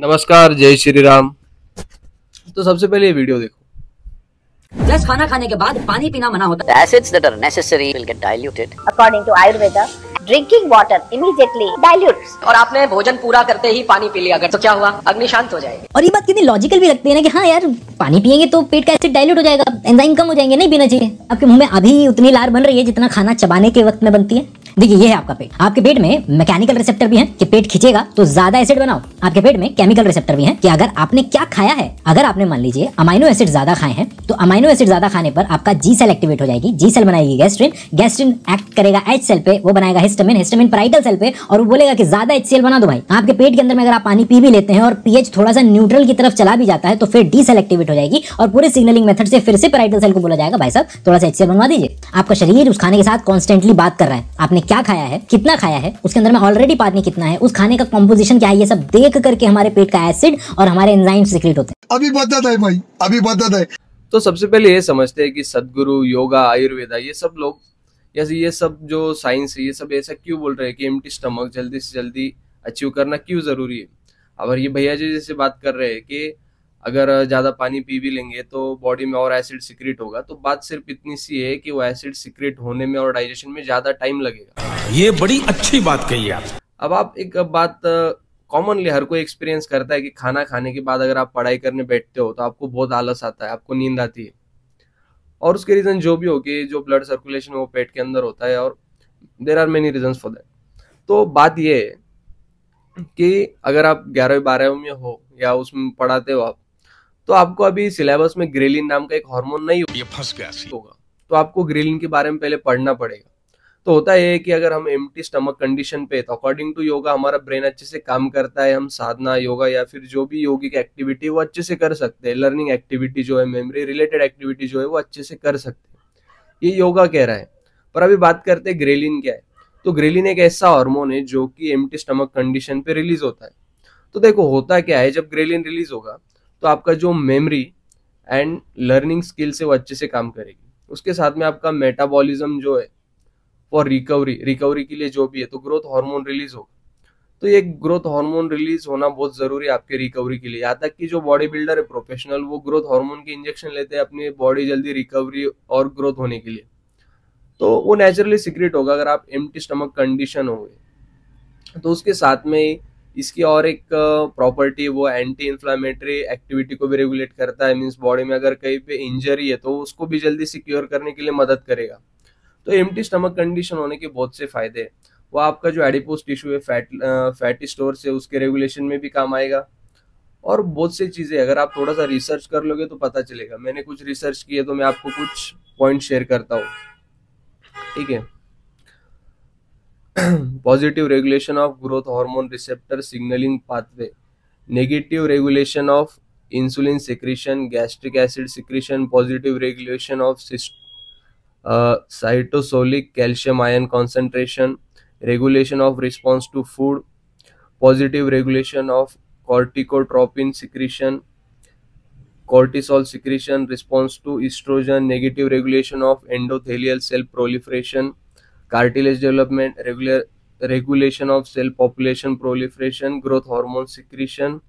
नमस्कार, जय श्री राम। तो सबसे पहले ये वीडियो देखो। जस्ट खाना खाने के बाद पानी पीना मना होता The acids that are necessary will get diluted. According to Ayurveda, drinking water immediately dilutes. और आपने भोजन पूरा करते ही पानी पी लिया अगर तो क्या हुआ, अग्नि शांत हो जाएगी। और ये बात कितनी लॉजिकल भी लगती है ना कि हाँ यार, पानी पियेंगे तो पेट का एसिड डाइल्यूट हो जाएगा, एंजाइम कम हो जाएंगे, नहीं पीना चाहिए। आपके मुंह में अभी उतनी लार बन रही है जितना खाना चबाने के वक्त में बनती है। देखिए ये है आपका पेट। आपके पेट में मैकेनिकल रिसेप्टर भी हैं कि पेट खींचेगा तो ज्यादा एसिड बनाओ। आपके पेट में केमिकल रिसेप्टर भी हैं कि अगर आपने क्या खाया है, अगर आपने मान लीजिए अमाइनो एसिड ज्यादा खाए हैं तो अमाइनो एसिड ज्यादा खाने पर आपका जी सेल एक्टिवेट हो जाएगी। जी सेल बनाएगी गैस्ट्रिन, गैस्ट्रिन एक्ट करेगा एच सेल पे, वो बनाएगा हिस्टामिन, हिस्टामिन पैराइटल सेल पे, और वो बोलेगा कि ज्यादा HCl बना दो भाई। आपके पेट के अंदर में अगर आप पानी पी भी लेते हैं और पीएच थोड़ा सा न्यूट्रल की तरफ चला भी जाता है तो फिर डी सेल एक्टिवेट हो जाएगी और पूरे सिग्नलिंग मेथड से फिर से पैराइटल सेल को बोला जाएगा भाई साहब थोड़ा सा HCl बनवा दीजिए। आपका शरीर उस खाने के साथ कॉन्स्टेंटली बात कर रहा है, आपने क्या खाया है, कितना खाया है, उसके अंदर में ऑलरेडी पानी कितना है, उस खाने का कॉम्पोजिशन क्या है, ये सब देख करके हमारे पेट का एसिड और हमारे एंजाइम सीक्रेट होते हैं। अभी बता है भाई, अभी बता है। तो सबसे पहले ये समझते हैं कि सदगुरु, योगा, आयुर्वेदा, ये सब लोग ये सब जो साइंस है, ये सब ऐसा क्यों बोल रहे हैं कि एम्प्टी स्टमक जल्दी से जल्दी अचीव करना क्यों जरूरी है। अगर ये भैया जी जैसे बात कर रहे हैं कि अगर ज्यादा पानी पी भी लेंगे तो बॉडी में और एसिड सिक्रेट होगा, तो बात सिर्फ इतनी सी है कि वो एसिड सिक्रेट होने में और डाइजेशन में ज्यादा टाइम लगेगा। ये बड़ी अच्छी बात कही आप। अब आप एक बात कॉमनली हर कोई एक्सपीरियंस करता है कि खाना खाने के बाद अगर आप पढ़ाई करने बैठते हो तो आपको बहुत आलस आता है, आपको नींद आती है, और उसके रीजन जो भी हो कि जो ब्लड सर्कुलेशन वो पेट के अंदर होता है, और there are many reasons for that. तो बात ये है कि अगर आप 11वीं-12वीं में हो या उसमें पढ़ाते हो आप, तो आपको अभी सिलेबस में ग्रेलिन नाम का एक हार्मोन नहीं होगा, तो आपको ग्रेलिन के बारे में पहले पढ़ना पड़ेगा। तो होता है कि अगर हम एम्प्टी स्टमक कंडीशन पे, तो अकॉर्डिंग टू योगा हमारा ब्रेन अच्छे से काम करता है, हम साधना, योगा या फिर जो भी योगिक एक्टिविटी वो अच्छे से कर सकते हैं। लर्निंग एक्टिविटी जो है, मेमोरी रिलेटेड एक्टिविटी जो है वो अच्छे से कर सकते हैं, ये योगा कह रहा है। पर अभी बात करते हैं ग्रेलिन क्या है। तो ग्रेलिन एक ऐसा हार्मोन है जो कि एम्प्टी स्टमक कंडीशन पे रिलीज होता है। तो देखो होता क्या है, जब ग्रेलिन रिलीज होगा तो आपका जो मेमोरी एंड लर्निंग स्किल्स है वो अच्छे से काम करेगी। उसके साथ में आपका मेटाबॉलिज्म जो है फॉर रिकवरी के लिए जो भी है, तो ग्रोथ हार्मोन रिलीज होगा। तो ये ग्रोथ हार्मोन रिलीज होना बहुत जरूरी है आपके रिकवरी के लिए। यहाँ तक कि जो बॉडी बिल्डर है प्रोफेशनल, वो ग्रोथ हार्मोन के इंजेक्शन लेते हैं अपनी बॉडी जल्दी रिकवरी और ग्रोथ होने के लिए, तो वो नेचुरली सीक्रेट होगा अगर आप एम्प्टी स्टमक कंडीशन होंगे। तो उसके साथ में इसकी और एक प्रॉपर्टी, वो एंटी इन्फ्लामेटरी एक्टिविटी को भी रेगुलेट करता है। मीन्स बॉडी में अगर कहीं पे इंजरी है तो उसको भी जल्दी से क्योर करने के लिए मदद करेगा। तो एम्प्टी स्टमक कंडीशन होने के बहुत से फायदे हैं। वो आपका जो एडिपोज टिश्यू है, फैटी स्टोर से, उसके रेगुलेशन में भी काम आएगा, और बहुत सी चीजें अगर आप थोड़ा सा रिसर्च कर लोगे तो पता चलेगा। मैंने कुछ रिसर्च की है तो मैं आपको कुछ पॉइंट शेयर करता हूँ, ठीक है। Positive regulation of growth hormone receptor signalling pathway, negative regulation of insulin secretion, gastric acid secretion, positive regulation of cytosolic calcium ion concentration, regulation of response to food, positive regulation of corticotropin secretion, cortisol secretion, response to estrogen, negative regulation of endothelial cell proliferation, cartilage development, regulation of cell population proliferation, growth hormone secretion,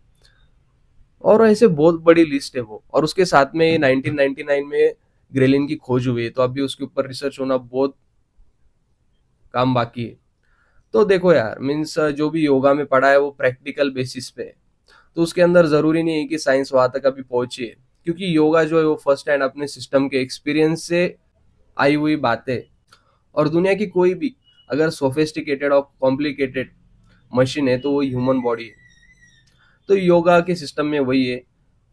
और ऐसे बहुत बड़ी list है वो। और उसके साथ में 1999 में ग्रेलिन की खोज हुई है, तो अभी उसके ऊपर रिसर्च होना बहुत काम बाकी है। तो देखो यार, मीन्स जो भी योगा में पढ़ा है वो प्रैक्टिकल बेसिस पे है, तो उसके अंदर जरूरी नहीं है कि साइंस वहां तक अभी पहुंची है, क्योंकि योगा जो है वो फर्स्ट हैंड अपने सिस्टम के एक्सपीरियंस से आई हुई बातें। और दुनिया की कोई भी अगर सोफिस्टिकेटेड और कॉम्प्लिकेटेड मशीन है तो वो ह्यूमन बॉडी है। तो योगा के सिस्टम में वही है।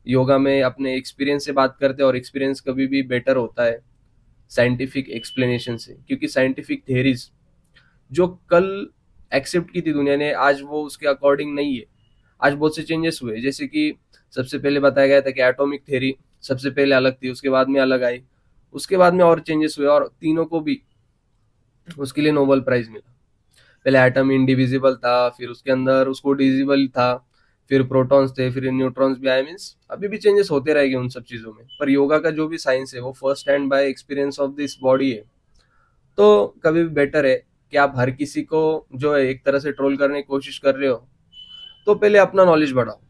योगा में अपने एक्सपीरियंस से बात करते हैं, और एक्सपीरियंस कभी भी बेटर होता है साइंटिफिक एक्सप्लेनेशन से, क्योंकि साइंटिफिक थेरीज जो कल एक्सेप्ट की थी दुनिया ने, आज वो उसके अकॉर्डिंग नहीं है। आज बहुत से चेंजेस हुए, जैसे कि सबसे पहले बताया गया था कि एटॉमिक थेरी सबसे पहले अलग थी, उसके बाद में अलग आई, उसके बाद में और चेंजेस हुए, और तीनों को भी उसके लिए नोबेल प्राइज मिला। पहले एटम इंडिविजिबल था, फिर उसके अंदर उसको डिविजिबल था, फिर प्रोटॉन्स थे, फिर न्यूट्रॉन्स भी आए। मीन्स अभी भी चेंजेस होते रहेंगे उन सब चीजों में, पर योगा का जो भी साइंस है वो first hand bye experience of this body है। तो कभी भी बेटर है कि आप हर किसी को जो है एक तरह से ट्रोल करने की कोशिश कर रहे हो, तो पहले अपना नॉलेज बढ़ाओ,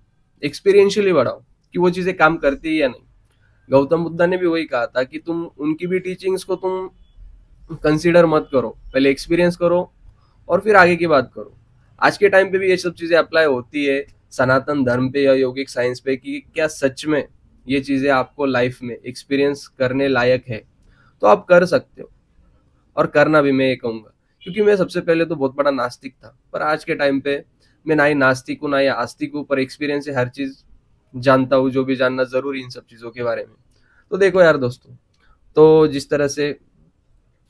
एक्सपीरियंशियली बढ़ाओ कि वो चीजें काम करती है या नहीं। गौतम बुद्धा ने भी वही कहा था कि तुम उनकी भी टीचिंग्स को तुम कंसीडर मत करो, पहले एक्सपीरियंस करो और फिर आगे की बात करो। आज के टाइम पे भी ये सब चीजें अप्लाई होती है सनातन धर्म पे या यौगिक साइंस पे कि क्या सच में ये चीजें आपको लाइफ में एक्सपीरियंस करने लायक है, तो आप कर सकते हो और करना भी मैं ये कहूंगा। क्योंकि मैं सबसे पहले तो बहुत बड़ा नास्तिक था, पर आज के टाइम पे मैं ना ही नास्तिक हूँ ना ही आस्तिक हूँ, पर एक्सपीरियंस से हर चीज जानता हूँ जो भी जानना जरूरी इन सब चीजों के बारे में। तो देखो यार दोस्तों, तो जिस तरह से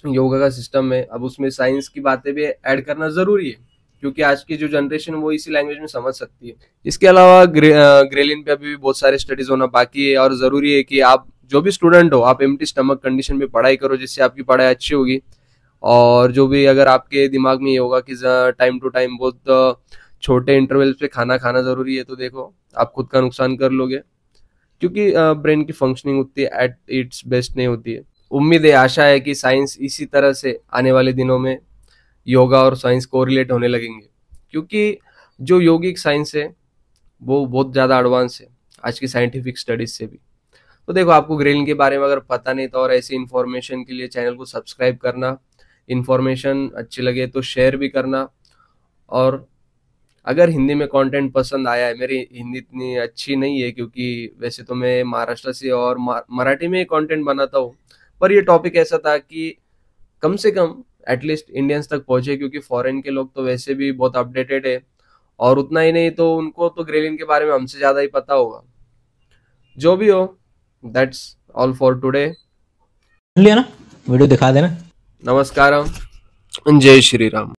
योगा का सिस्टम है, अब उसमें साइंस की बातें भी ऐड करना जरूरी है क्योंकि आज की जो जनरेशन वो इसी लैंग्वेज में समझ सकती है। इसके अलावा ग्रेलिन पे अभी भी बहुत सारे स्टडीज होना बाकी है और जरूरी है कि आप जो भी स्टूडेंट हो आप एम्प्टी स्टमक कंडीशन में पढ़ाई करो, जिससे आपकी पढ़ाई अच्छी होगी। और जो भी अगर आपके दिमाग में ये होगा कि टाइम टू टाइम बहुत छोटे इंटरवल्स पे खाना खाना जरूरी है, तो देखो आप खुद का नुकसान कर लोगे क्योंकि ब्रेन की फंक्शनिंग उतनी एट इट्स बेस्ट नहीं होती है। उम्मीद है, आशा है कि साइंस इसी तरह से आने वाले दिनों में योगा और साइंस कोरिलेट होने लगेंगे क्योंकि जो यौगिक साइंस है वो बहुत ज़्यादा एडवांस है आज की साइंटिफिक स्टडीज से भी। तो देखो, आपको ग्रेलिन के बारे में अगर पता नहीं था और ऐसी इन्फॉर्मेशन के लिए चैनल को सब्सक्राइब करना, इन्फॉर्मेशन अच्छी लगे तो शेयर भी करना। और अगर हिंदी में कंटेंट पसंद आया है, मेरी हिंदी इतनी अच्छी नहीं है क्योंकि वैसे तो मैं महाराष्ट्र से और मराठी में कंटेंट बनाता हूँ, पर ये टॉपिक ऐसा था कि कम से कम एटलीस्ट इंडियंस तक पहुंचे क्योंकि फॉरेन के लोग तो वैसे भी बहुत अपडेटेड है और उतना ही नहीं तो उनको तो ग्रेलिन के बारे में हमसे ज़्यादा ही पता होगा। जो भी हो, दैट्स ऑल फॉर टुडे। लिया ना, वीडियो दिखा देना। नमस्कारम, जय श्री राम।